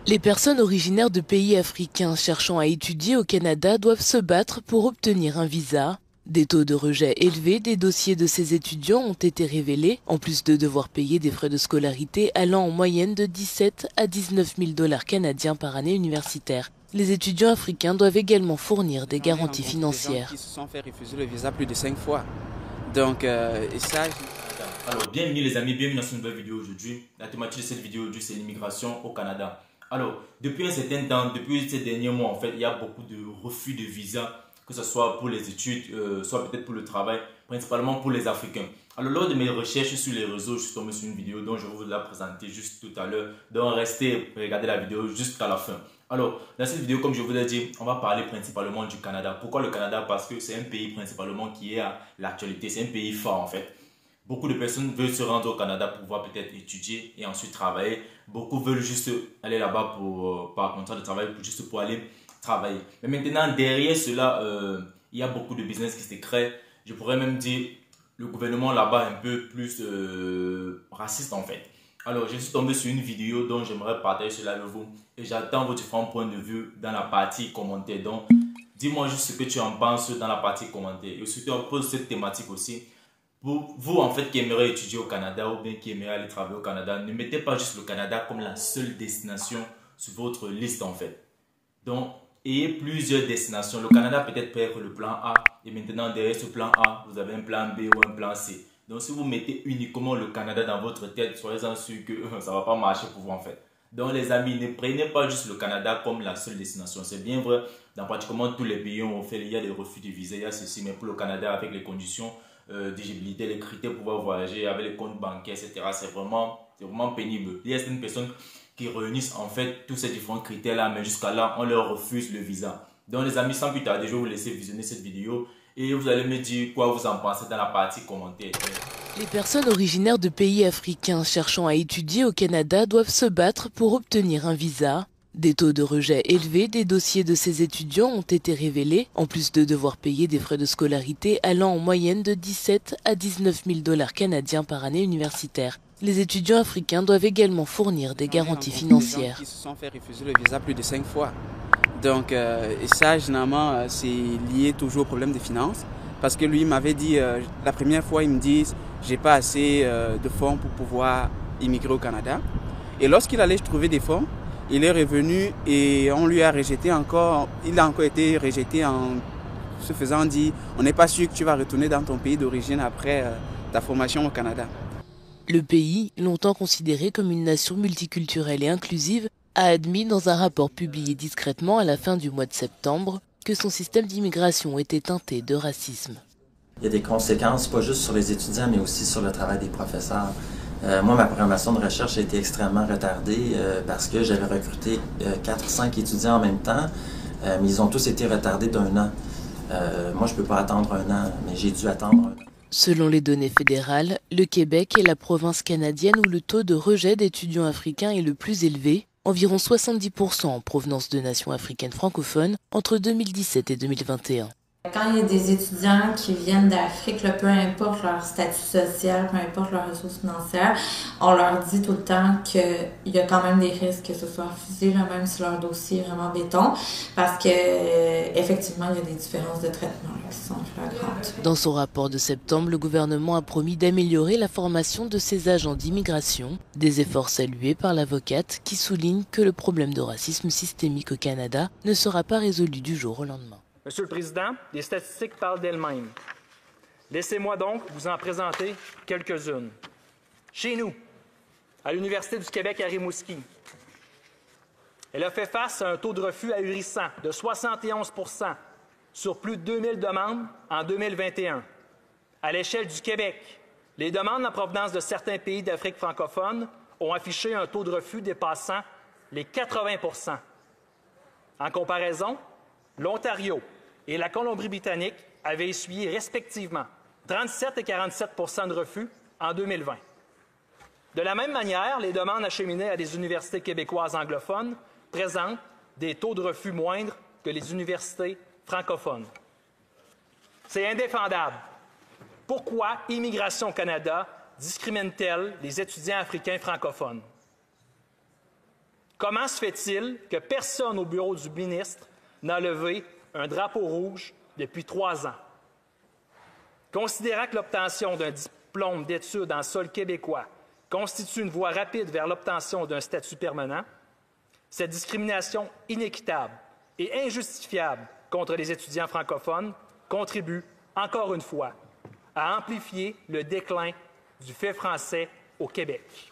Les personnes originaires de pays africains cherchant à étudier au Canada doivent se battre pour obtenir un visa. Des taux de rejet élevés des dossiers de ces étudiants ont été révélés, en plus de devoir payer des frais de scolarité allant en moyenne de 17 à 19 000 $ canadiens par année universitaire. Les étudiants africains doivent également fournir des garanties financières. Des gens qui se sont fait refuser le visa plus de 5 fois. Donc, ça... Alors, bienvenue les amis, bienvenue dans cette nouvelle vidéo aujourd'hui. La thématique de cette vidéo aujourd'hui, c'est l'immigration au Canada. Alors, depuis un certain temps, depuis ces derniers mois, en fait, il y a beaucoup de refus de visa, que ce soit pour les études, soit peut-être pour le travail, principalement pour les Africains. Alors, lors de mes recherches sur les réseaux, je suis tombé sur une vidéo dont je vais vous la présenter juste tout à l'heure. Donc, restez, regardez la vidéo jusqu'à la fin. Alors, dans cette vidéo, comme je vous l'ai dit, on va parler principalement du Canada. Pourquoi le Canada? Parce que c'est un pays principalement qui est à l'actualité. C'est un pays fort en fait. Beaucoup de personnes veulent se rendre au Canada pour pouvoir peut-être étudier et ensuite travailler. Beaucoup veulent juste aller là-bas par contrat de travail, juste pour aller travailler. Mais maintenant, derrière cela, il y a beaucoup de business qui se créent. Je pourrais même dire le gouvernement là-bas est un peu plus raciste en fait. Alors, je suis tombé sur une vidéo dont j'aimerais partager cela avec vous. Et j'attends vos différents points de vue dans la partie commentaires. Donc, dis-moi juste ce que tu en penses dans la partie commentaires. Et surtout, on pose cette thématique aussi. Pour vous, en fait, qui aimeriez étudier au Canada ou bien qui aimeriez aller travailler au Canada, ne mettez pas juste le Canada comme la seule destination sur votre liste, en fait. Donc, ayez plusieurs destinations. Le Canada peut-être peut être le plan A. Et maintenant, derrière ce plan A, vous avez un plan B ou un plan C. Donc, si vous mettez uniquement le Canada dans votre tête, soyez-en sûr que ça ne va pas marcher pour vous, en fait. Donc, les amis, ne prenez pas juste le Canada comme la seule destination. C'est bien vrai, dans pratiquement tous les pays où on fait, il y a des refus de visa, il y a ceci. Mais pour le Canada, avec les conditions d'éligibilité, les critères pour pouvoir voyager, avec les comptes bancaires, etc., c'est vraiment pénible. Il y a certaines personnes qui réunissent en fait tous ces différents critères-là, mais jusqu'à là, on leur refuse le visa. Donc, les amis, sans plus tarder, je vais vous laisser visionner cette vidéo et vous allez me dire quoi vous en pensez dans la partie commentaires. Les personnes originaires de pays africains cherchant à étudier au Canada doivent se battre pour obtenir un visa. Des taux de rejet élevés des dossiers de ces étudiants ont été révélés, en plus de devoir payer des frais de scolarité allant en moyenne de 17 à 19 000 $ canadiens par année universitaire. Les étudiants africains doivent également fournir des garanties financières. Des gens qui se sont fait refuser le visa plus de 5 fois. Donc, ça, généralement, c'est lié toujours au problème des finances. Parce que lui m'avait dit, la première fois, il me dit, j'ai pas assez de fonds pour pouvoir immigrer au Canada. Et lorsqu'il allait trouver des fonds, il est revenu et on lui a rejeté encore, il a encore été rejeté en se faisant dire, on n'est pas sûr que tu vas retourner dans ton pays d'origine après ta formation au Canada. Le pays, longtemps considéré comme une nation multiculturelle et inclusive, a admis dans un rapport publié discrètement à la fin du mois de septembre que son système d'immigration était teinté de racisme. Il y a des conséquences, pas juste sur les étudiants, mais aussi sur le travail des professeurs. Moi, ma programmation de recherche a été extrêmement retardée parce que j'avais recruté 4 ou 5 étudiants en même temps, mais ils ont tous été retardés d'1 an. Moi, je ne peux pas attendre 1 an, mais j'ai dû attendre 1 an. Selon les données fédérales, le Québec est la province canadienne où le taux de rejet d'étudiants africains est le plus élevé, environ 70% en provenance de nations africaines francophones entre 2017 et 2021. Quand il y a des étudiants qui viennent d'Afrique, peu importe leur statut social, peu importe leurs ressources financières, on leur dit tout le temps qu'il y a quand même des risques que ce soit refusé, même si leur dossier est vraiment béton, parce qu'effectivement, il y a des différences de traitement qui sont flagrantes. Dans son rapport de septembre, le gouvernement a promis d'améliorer la formation de ses agents d'immigration, des efforts salués par l'avocate qui souligne que le problème de racisme systémique au Canada ne sera pas résolu du jour au lendemain. Monsieur le Président, les statistiques parlent d'elles-mêmes. Laissez-moi donc vous en présenter quelques-unes. Chez nous, à l'Université du Québec à Rimouski, elle a fait face à un taux de refus ahurissant de 71 % sur plus de 2000 demandes en 2021. À l'échelle du Québec, les demandes en provenance de certains pays d'Afrique francophone ont affiché un taux de refus dépassant les 80 %. En comparaison, l'Ontario et la Colombie-Britannique avaient essuyé respectivement 37 et 47 % de refus en 2020. De la même manière, les demandes acheminées à des universités québécoises anglophones présentent des taux de refus moindres que les universités francophones. C'est indéfendable. Pourquoi Immigration Canada discrimine-t-elle les étudiants africains francophones? Comment se fait-il que personne au bureau du ministre n'a levé un drapeau rouge depuis 3 ans? Considérant que l'obtention d'un diplôme d'études en sol québécois constitue une voie rapide vers l'obtention d'un statut permanent, cette discrimination inéquitable et injustifiable contre les étudiants francophones contribue, encore une fois, à amplifier le déclin du fait français au Québec.